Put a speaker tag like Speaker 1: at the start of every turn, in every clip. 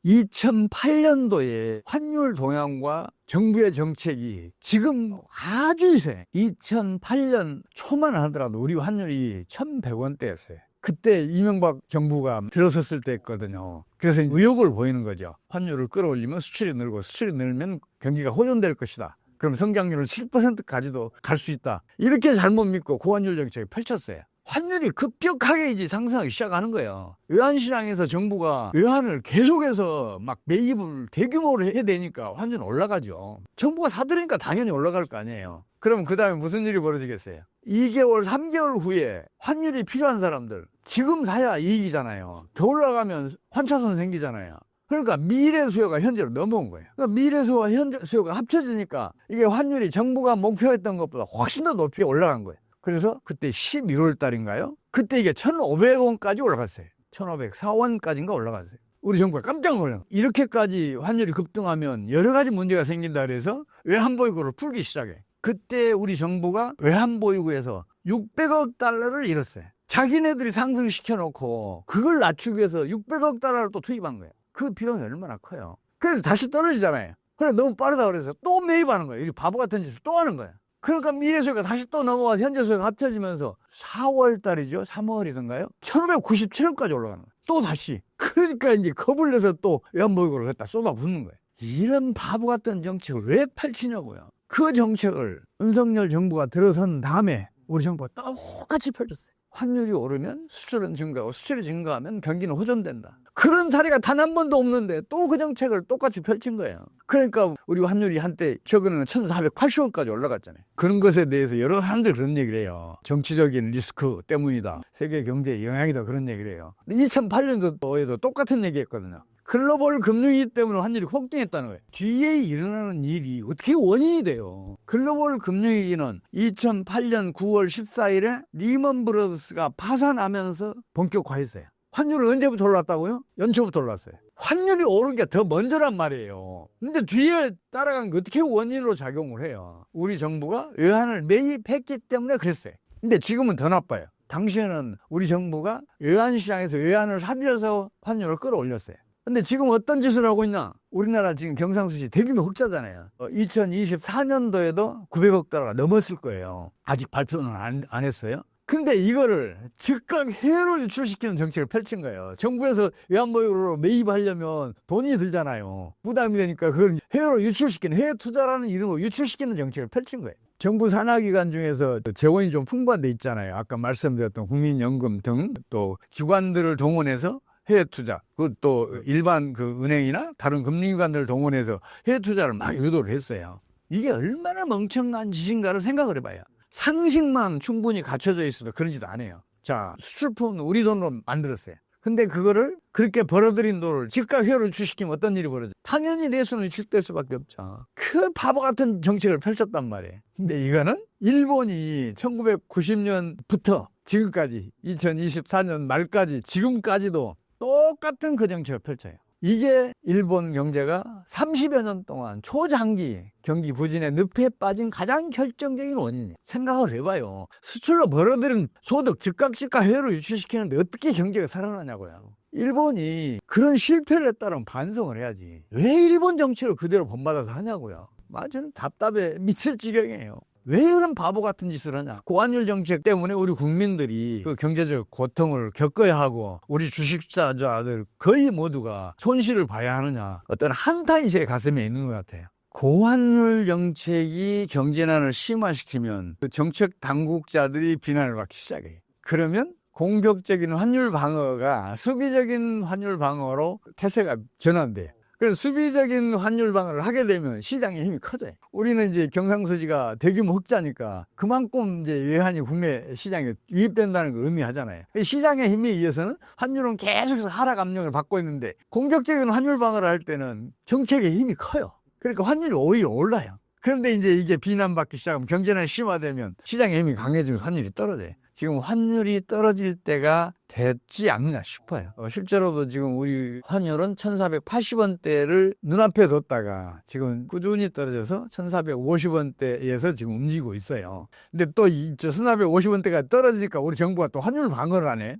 Speaker 1: 2008년도에 환율 동향과 정부의 정책이 지금 아주 유사해. 2008년 초만 하더라도 우리 환율이 1,100원대였어요. 그때 이명박 정부가 들어섰을 때였거든요. 그래서 의욕을 보이는 거죠. 환율을 끌어올리면 수출이 늘고, 수출이 늘면 경기가 호전될 것이다. 그럼 성장률을 7%까지도 갈 수 있다. 이렇게 잘못 믿고 고환율 정책을 펼쳤어요. 환율이 급격하게 이제 상승하기 시작하는 거예요. 외환시장에서 정부가 외환을 계속해서 막 매입을 대규모로 해야 되니까 환율은 올라가죠. 정부가 사들으니까 당연히 올라갈 거 아니에요. 그럼 그 다음에 무슨 일이 벌어지겠어요? 2개월, 3개월 후에 환율이 필요한 사람들, 지금 사야 이익이잖아요. 더 올라가면 환차손 생기잖아요. 그러니까 미래 수요가 현재로 넘어온 거예요. 그러니까 미래 수요와 현재 수요가 합쳐지니까 이게 환율이 정부가 목표했던 것보다 훨씬 더 높이 올라간 거예요. 그래서 그때 11월 달인가요? 그때 이게 1,500원까지 올라갔어요. 1,504원까지인가 올라갔어요. 우리 정부가 깜짝 놀란 거예요. 이렇게까지 환율이 급등하면 여러 가지 문제가 생긴다 그래서 외환보유고를 풀기 시작해. 그때 우리 정부가 외환보유고에서 600억 달러를 잃었어요. 자기네들이 상승시켜놓고 그걸 낮추기 위해서 600억 달러를 또 투입한 거예요. 그 비용이 얼마나 커요. 그래서 다시 떨어지잖아요. 그래 너무 빠르다 그래서 또 매입하는 거예요. 이 바보 같은 짓을 또 하는 거예요. 그러니까 미래 수요가 다시 또 넘어와서 현재 수요가 합쳐지면서 4월 달이죠. 3월이던가요? 1,597원까지 올라가는 거예요. 또 다시. 그러니까 이제 겁을 내서 또 외환보유고를 갖다 쏟아붓는 거예요. 이런 바보 같은 정책을 왜 펼치냐고요. 그 정책을 윤석열 정부가 들어선 다음에 우리 정부가 똑같이 펼쳤어요. 환율이 오르면 수출은 증가하고 수출이 증가하면 경기는 호전된다. 그런 사례가 단 한 번도 없는데 또 그 정책을 똑같이 펼친 거예요. 그러니까 우리 환율이 한때 최근에는 1,480원까지 올라갔잖아요. 그런 것에 대해서 여러 사람들이 그런 얘기를 해요. 정치적인 리스크 때문이다. 세계 경제에 영향이다. 그런 얘기를 해요. 2008년도에도 똑같은 얘기했거든요. 글로벌 금융위기 때문에 환율이 폭등했다는 거예요. 뒤에 일어나는 일이 어떻게 원인이 돼요? 글로벌 금융위기는 2008년 9월 14일에 리먼 브러더스가 파산하면서 본격화했어요. 환율은 언제부터 올랐다고요? 연초부터 올랐어요. 환율이 오른 게 더 먼저란 말이에요. 근데 뒤에 따라간 게 어떻게 원인으로 작용을 해요? 우리 정부가 외환을 매입했기 때문에 그랬어요. 근데 지금은 더 나빠요. 당시에는 우리 정부가 외환시장에서 외환을 사들여서 환율을 끌어올렸어요. 근데 지금 어떤 짓을 하고 있나? 우리나라 지금 경상수지 대규모 흑자잖아요. 2024년도에도 900억 달러가 넘었을 거예요. 아직 발표는 안 했어요. 근데 이거를 즉각 해외로 유출시키는 정책을 펼친 거예요. 정부에서 외환보유고로 매입하려면 돈이 들잖아요. 부담이 되니까 그걸 해외로 유출시키는, 해외 투자라는 이름으로 유출시키는 정책을 펼친 거예요. 정부 산하기관 중에서 재원이 좀 풍부한 데 있잖아요. 아까 말씀드렸던 국민연금 등 또 기관들을 동원해서 해외 투자, 그것도 일반 그 은행이나 다른 금융기관들을 동원해서 해외 투자를 막 유도를 했어요. 이게 얼마나 멍청한 짓인가를 생각을 해봐요. 상식만 충분히 갖춰져 있어도 그런 짓 안 해요. 자, 수출품 우리 돈으로 만들었어요. 근데 그거를 그렇게 벌어들인 돈을 즉각 해외로 유출시키면 어떤 일이 벌어져요? 당연히 내수는 유출될 수밖에 없죠. 그 바보 같은 정책을 펼쳤단 말이에요. 근데 이거는 일본이 1990년부터 지금까지 2024년 말까지 지금까지도 똑같은 그 정책을 펼쳐요. 이게 일본 경제가 30여 년 동안 초장기 경기 부진의 늪에 빠진 가장 결정적인 원인이에요. 생각을 해봐요. 수출로 벌어들인 소득 즉각 해외로 유출시키는데 어떻게 경제가 살아나냐고요. 일본이 그런 실패를 했다면 반성을 해야지. 왜 일본 정책을 그대로 본받아서 하냐고요. 저는 답답해 미칠 지경이에요. 왜 그런 바보 같은 짓을 하냐. 고환율 정책 때문에 우리 국민들이 그 경제적 고통을 겪어야 하고 우리 주식자들 거의 모두가 손실을 봐야 하느냐. 어떤 한탄이 제 가슴에 있는 것 같아요. 고환율 정책이 경제난을 심화시키면 그 정책 당국자들이 비난을 받기 시작해요. 그러면 공격적인 환율 방어가 수비적인 환율 방어로 태세가 전환돼요. 그래서 수비적인 환율 방어를 하게 되면 시장의 힘이 커져요. 우리는 이제 경상수지가 대규모 흑자니까 그만큼 이제 외환이 국내 시장에 유입된다는 걸 의미하잖아요. 시장의 힘에 의해서는 환율은 계속해서 하락 압력을 받고 있는데 공격적인 환율 방어를 할 때는 정책의 힘이 커요. 그러니까 환율이 오히려 올라요. 그런데 이제 이게 비난받기 시작하면 경제난이 심화되면 시장의 힘이 강해지면 환율이 떨어져요. 지금 환율이 떨어질 때가 됐지 않느냐 싶어요. 실제로도 지금 우리 환율은 1480원대를 눈앞에 뒀다가 지금 꾸준히 떨어져서 1450원대에서 지금 움직이고 있어요. 근데 또 1450원대가 떨어지니까 우리 정부가 또 환율 방어를 하네.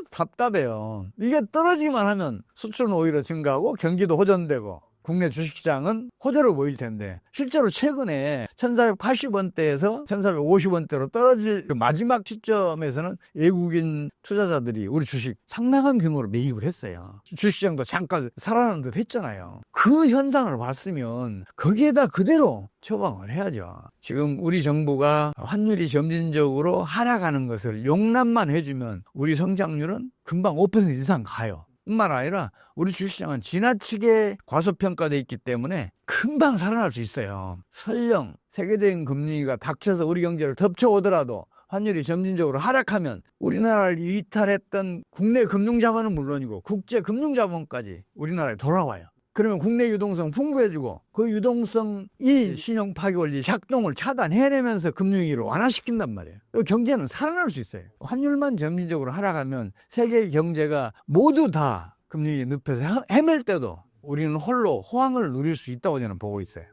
Speaker 1: 답답해요. 이게 떨어지기만 하면 수출은 오히려 증가하고 경기도 호전되고 국내 주식시장은 호재로 보일 텐데 실제로 최근에 1480원대에서 1450원대로 떨어질 그 마지막 시점에서는 외국인 투자자들이 우리 주식 상당한 규모로 매입을 했어요. 주식시장도 잠깐 살아나는 듯 했잖아요. 그 현상을 봤으면 거기에다 그대로 처방을 해야죠. 지금 우리 정부가 환율이 점진적으로 하락하는 것을 용납만 해주면 우리 성장률은 금방 5% 이상 가요. 뿐만 아니라 우리 주식시장은 지나치게 과소평가되어 있기 때문에 금방 살아날 수 있어요. 설령 세계적인 금리가 닥쳐서 우리 경제를 덮쳐오더라도 환율이 점진적으로 하락하면 우리나라를 이탈했던 국내 금융자본은 물론이고 국제 금융자본까지 우리나라에 돌아와요. 그러면 국내 유동성 풍부해지고 그 유동성이 신용 파기 원리 작동을 차단해내면서 금융위기를 완화시킨단 말이에요. 경제는 살아날 수 있어요. 환율만 점진적으로 하락하면 세계 경제가 모두 다 금융위기 늪에서 헤맬 때도 우리는 홀로 호황을 누릴 수 있다고 저는 보고 있어요.